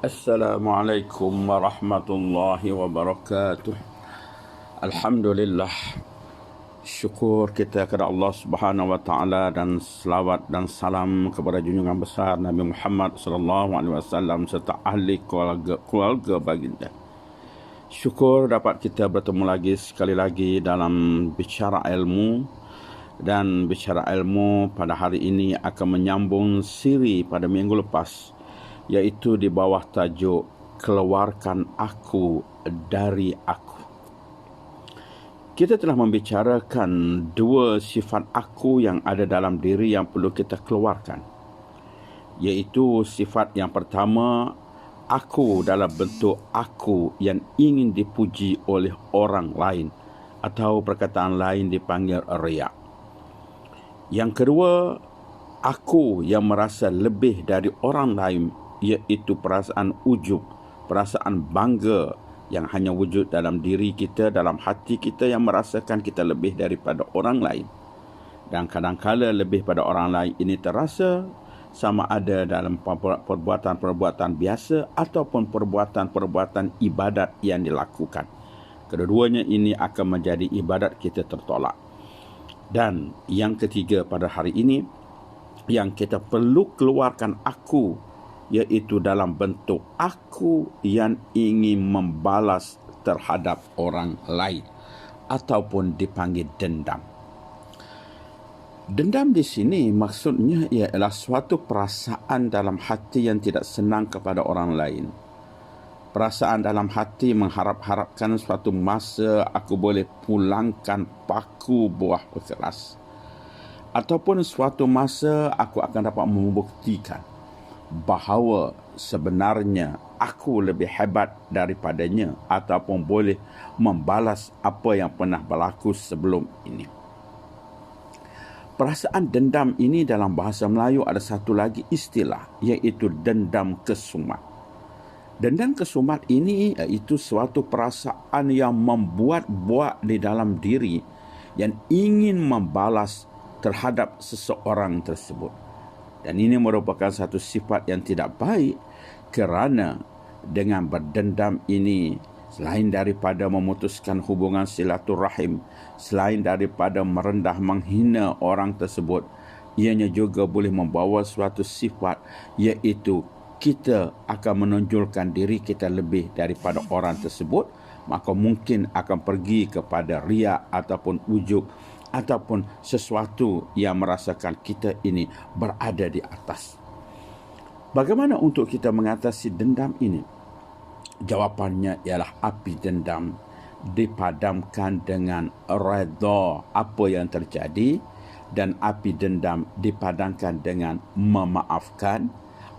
Assalamualaikum warahmatullahi wabarakatuh. Alhamdulillah. Syukur kita kepada Allah Subhanahu wa taala dan selawat dan salam kepada junjungan besar Nabi Muhammad sallallahu alaihi wasallam serta ahli keluarga baginda. Syukur dapat kita bertemu lagi sekali lagi dalam bicara ilmu, dan bicara ilmu pada hari ini akan menyambung siri pada minggu lepas, iaitu di bawah tajuk Keluarkan Aku dari Aku. Kita telah membicarakan dua sifat aku yang ada dalam diri yang perlu kita keluarkan, iaitu sifat yang pertama, aku dalam bentuk aku yang ingin dipuji oleh orang lain, atau perkataan lain dipanggil riya. Yang kedua, aku yang merasa lebih dari orang lain, iaitu perasaan ujub, perasaan bangga yang hanya wujud dalam diri kita, dalam hati kita, yang merasakan kita lebih daripada orang lain. Dan kadang-kala lebih pada orang lain ini terasa sama ada dalam perbuatan-perbuatan biasa ataupun perbuatan-perbuatan ibadat yang dilakukan. Kedua-duanya ini akan menjadi ibadat kita tertolak. Dan yang ketiga pada hari ini, yang kita perlu keluarkan aku, iaitu dalam bentuk aku yang ingin membalas terhadap orang lain, ataupun dipanggil dendam. Dendam di sini maksudnya ialah suatu perasaan dalam hati yang tidak senang kepada orang lain. Perasaan dalam hati mengharap-harapkan suatu masa aku boleh pulangkan paku buah keras, ataupun suatu masa aku akan dapat membuktikan bahawa sebenarnya aku lebih hebat daripadanya, ataupun boleh membalas apa yang pernah berlaku sebelum ini. Perasaan dendam ini dalam bahasa Melayu ada satu lagi istilah, iaitu dendam kesumat. Dendam kesumat ini iaitu suatu perasaan yang membuat-buat di dalam diri yang ingin membalas terhadap seseorang tersebut. Dan ini merupakan satu sifat yang tidak baik, kerana dengan berdendam ini, selain daripada memutuskan hubungan silaturahim, selain daripada merendah menghina orang tersebut, ianya juga boleh membawa suatu sifat, iaitu kita akan menonjolkan diri kita lebih daripada orang tersebut, maka mungkin akan pergi kepada riya ataupun ujub, ataupun sesuatu yang merasakan kita ini berada di atas. Bagaimana untuk kita mengatasi dendam ini? Jawapannya ialah api dendam dipadamkan dengan redha apa yang terjadi, dan api dendam dipadamkan dengan memaafkan.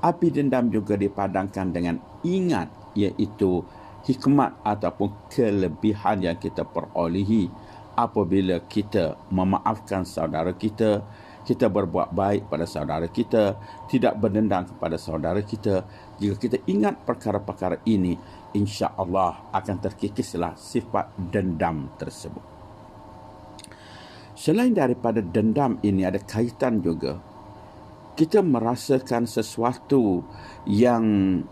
Api dendam juga dipadamkan dengan ingat, iaitu hikmat ataupun kelebihan yang kita perolehi apabila kita memaafkan saudara kita, kita berbuat baik pada saudara kita, tidak berdendam kepada saudara kita. Jika kita ingat perkara-perkara ini, insya-Allah akan terkikislah sifat dendam tersebut. Selain daripada dendam ini, ada kaitan juga kita merasakan sesuatu yang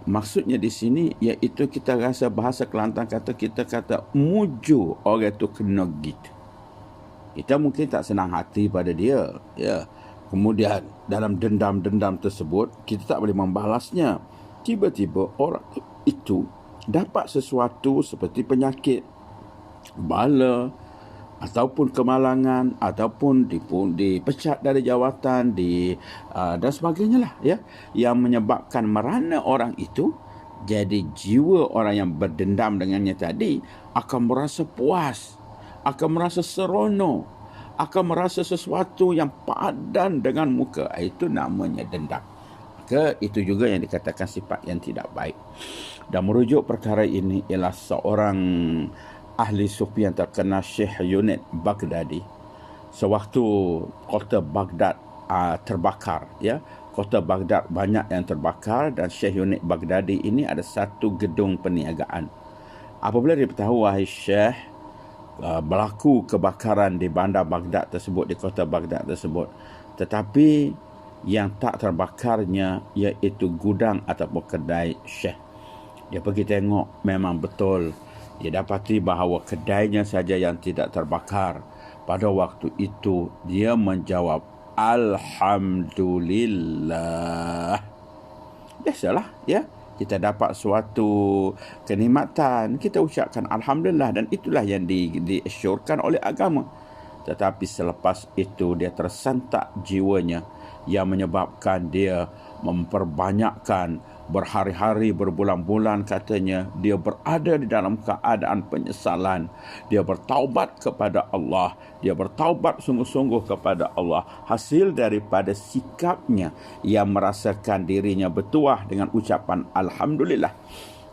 maksudnya di sini, iaitu kita rasa, bahasa Kelantan kita kata muju orang itu kena gitu. Kita mungkin tak senang hati pada dia, ya. Kemudian dalam dendam-dendam tersebut kita tak boleh membalasnya. Tiba-tiba orang itu dapat sesuatu seperti penyakit, bala, ataupun kemalangan, ataupun dipecat dari jawatan, dan sebagainya lah, ya, yang menyebabkan merana orang itu. Jadi jiwa orang yang berdendam dengannya tadi akan merasa puas, akan merasa seronok, akan merasa sesuatu yang padan dengan muka. Itu namanya dendam. Maka itu juga yang dikatakan sifat yang tidak baik. Dan merujuk perkara ini ialah seorang ahli sufi yang terkenal, Syekh Junaid Baghdadi. Sewaktu kota Baghdad terbakar, ya, kota Baghdad banyak yang terbakar, dan Syekh Junaid Baghdadi ini ada satu gedung perniagaan. Apabila dia tahu, wahai Syekh, berlaku kebakaran di bandar Baghdad tersebut, di kota Baghdad tersebut, tetapi yang tak terbakarnya iaitu gudang ataupun kedai Syekh. Dia pergi tengok, memang betul. Dia dapati bahawa kedainya saja yang tidak terbakar. Pada waktu itu, dia menjawab, Alhamdulillah. Biasalah, ya. Kita dapat suatu kenikmatan, kita ucapkan Alhamdulillah, dan itulah yang diasyorkan oleh agama. Tetapi selepas itu dia tersentak jiwanya yang menyebabkan dia memperbanyakkan berhari-hari, berbulan-bulan katanya dia berada di dalam keadaan penyesalan. Dia bertaubat kepada Allah, dia bertaubat sungguh-sungguh kepada Allah. Hasil daripada sikapnya yang merasakan dirinya bertuah dengan ucapan Alhamdulillah.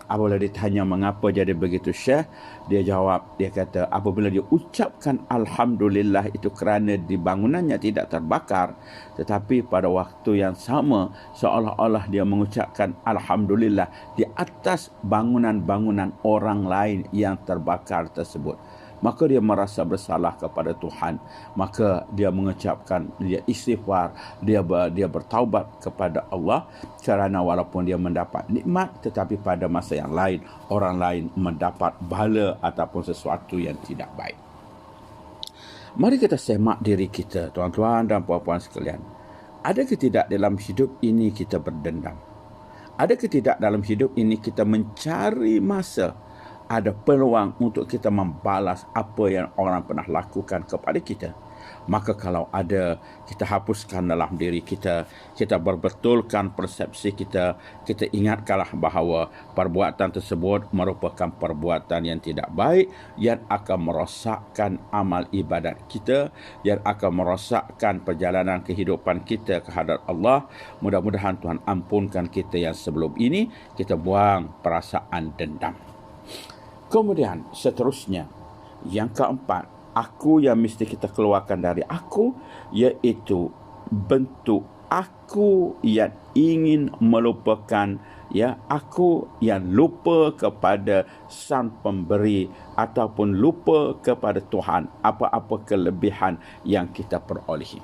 Apabila ditanya mengapa jadi begitu, Syekh, dia jawab, dia kata apabila dia ucapkan Alhamdulillah itu kerana di bangunannya tidak terbakar, tetapi pada waktu yang sama seolah-olah dia mengucapkan Alhamdulillah di atas bangunan-bangunan orang lain yang terbakar tersebut. Maka dia merasa bersalah kepada Tuhan. Maka dia mengucapkan, dia istighfar, dia bertaubat kepada Allah, kerana walaupun dia mendapat nikmat, tetapi pada masa yang lain, orang lain mendapat bala ataupun sesuatu yang tidak baik. Mari kita semak diri kita, tuan-tuan dan puan-puan sekalian. Adakah tidak dalam hidup ini kita berdendam? Adakah tidak dalam hidup ini kita mencari masa, ada peluang untuk kita membalas apa yang orang pernah lakukan kepada kita? Maka kalau ada, kita hapuskan dalam diri kita, kita berbetulkan persepsi kita, kita ingatkanlah bahawa perbuatan tersebut merupakan perbuatan yang tidak baik, yang akan merosakkan amal ibadat kita, yang akan merosakkan perjalanan kehidupan kita ke hadarat Allah. Mudah-mudahan Tuhan ampunkan kita yang sebelum ini, kita buang perasaan dendam. Kemudian seterusnya, yang keempat, aku yang mesti kita keluarkan dari aku, iaitu bentuk aku yang ingin melupakan, ya, aku yang lupa kepada Sang Pemberi ataupun lupa kepada Tuhan apa-apa kelebihan yang kita perolehi.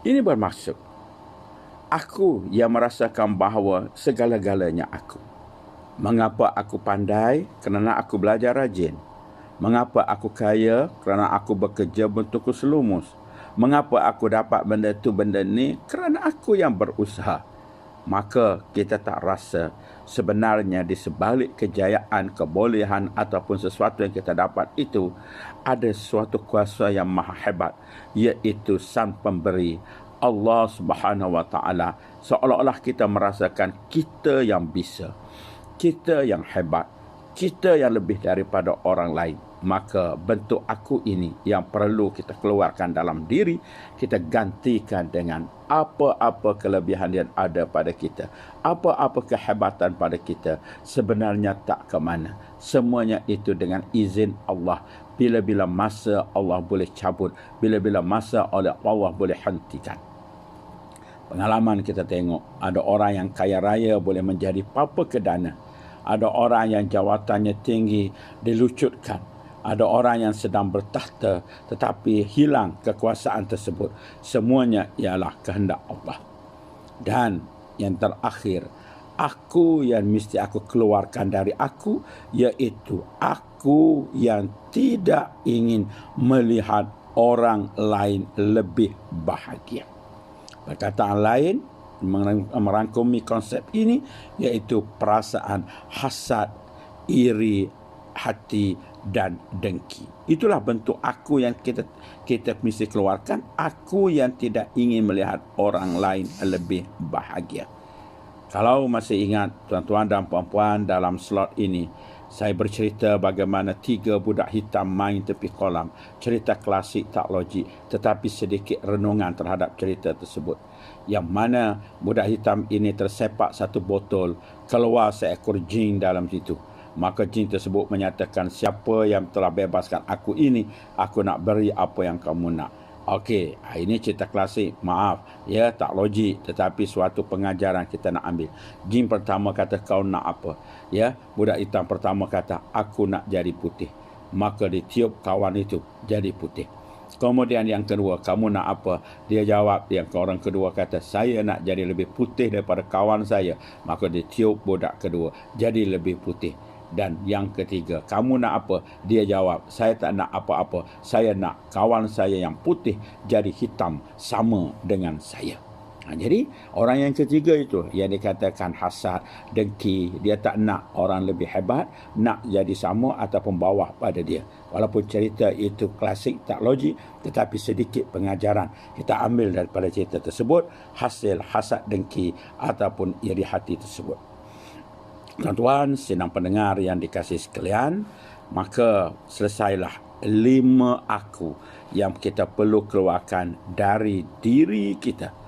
Ini bermaksud aku yang merasakan bahawa segala-galanya aku. Mengapa aku pandai? Kerana aku belajar rajin. Mengapa aku kaya? Kerana aku bekerja bentuk selumus. Mengapa aku dapat benda tu benda ni? Kerana aku yang berusaha. Maka kita tak rasa sebenarnya di sebalik kejayaan, kebolehan ataupun sesuatu yang kita dapat itu, ada suatu kuasa yang maha hebat, iaitu Sang Pemberi, Allah Subhanahu Wa Taala. Seolah-olah kita merasakan kita yang bisa, kita yang hebat, kita yang lebih daripada orang lain. Maka bentuk aku ini yang perlu kita keluarkan dalam diri, kita gantikan dengan apa-apa kelebihan yang ada pada kita, apa-apa kehebatan pada kita, sebenarnya tak ke mana. Semuanya itu dengan izin Allah. Bila-bila masa Allah boleh cabut, bila-bila masa Allah boleh hentikan. Pengalaman kita tengok, ada orang yang kaya raya boleh menjadi papa kedana. Ada orang yang jawatannya tinggi dilucutkan. Ada orang yang sedang bertahta tetapi hilang kekuasaan tersebut. Semuanya ialah kehendak Allah. Dan yang terakhir, aku yang mesti aku keluarkan dari aku, iaitu aku yang tidak ingin melihat orang lain lebih bahagia. Perkataan lain, merangkumi konsep ini, iaitu perasaan hasad, iri hati dan dengki. Itulah bentuk aku yang kita mesti keluarkan. Aku yang tidak ingin melihat orang lain lebih bahagia. Kalau masih ingat tuan-tuan dan puan-puan, dalam slot ini saya bercerita bagaimana 3 budak hitam main tepi kolam. Cerita klasik tak logik, tetapi sedikit renungan terhadap cerita tersebut. Yang mana budak hitam ini tersepak satu botol, keluar seekor jin dalam situ. Maka jin tersebut menyatakan, siapa yang telah bebaskan aku ini, aku nak beri apa yang kamu nak. Okey, ini cerita klasik. Maaf, ya tak logik, tetapi suatu pengajaran kita nak ambil. Jin pertama kata, kau nak apa? Ya, budak hitam pertama kata, aku nak jadi putih. Maka ditiup kawan itu jadi putih. Kemudian yang kedua, kamu nak apa? Dia jawab, yang orang kedua kata, saya nak jadi lebih putih daripada kawan saya. Maka dia tiup budak kedua, jadi lebih putih. Dan yang ketiga, kamu nak apa? Dia jawab, saya tak nak apa-apa. Saya nak kawan saya yang putih jadi hitam sama dengan saya. Jadi orang yang ketiga itu yang dikatakan hasad, dengki, dia tak nak orang lebih hebat, nak jadi sama ataupun bawah pada dia. Walaupun cerita itu klasik, tak logik, tetapi sedikit pengajaran kita ambil daripada cerita tersebut, hasil hasad, dengki ataupun iri hati tersebut. Tuan-tuan, senang pendengar yang dikasihi sekalian, maka selesailah 5 aku yang kita perlu keluarkan dari diri kita.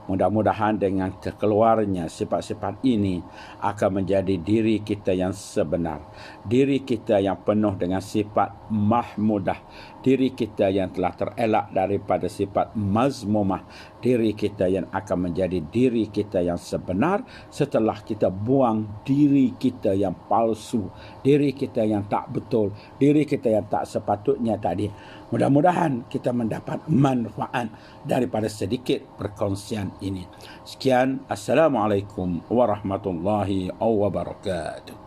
Mudah-mudahan dengan keluarnya sifat-sifat ini akan menjadi diri kita yang sebenar. Diri kita yang penuh dengan sifat mahmudah. Diri kita yang telah terelak daripada sifat mazmumah. Diri kita yang akan menjadi diri kita yang sebenar setelah kita buang diri kita yang palsu. Diri kita yang tak betul. Diri kita yang tak sepatutnya tadi. Mudah-mudahan kita mendapat manfaat daripada sedikit perkongsian ini. Sekian, Assalamualaikum warahmatullahi wabarakatuh.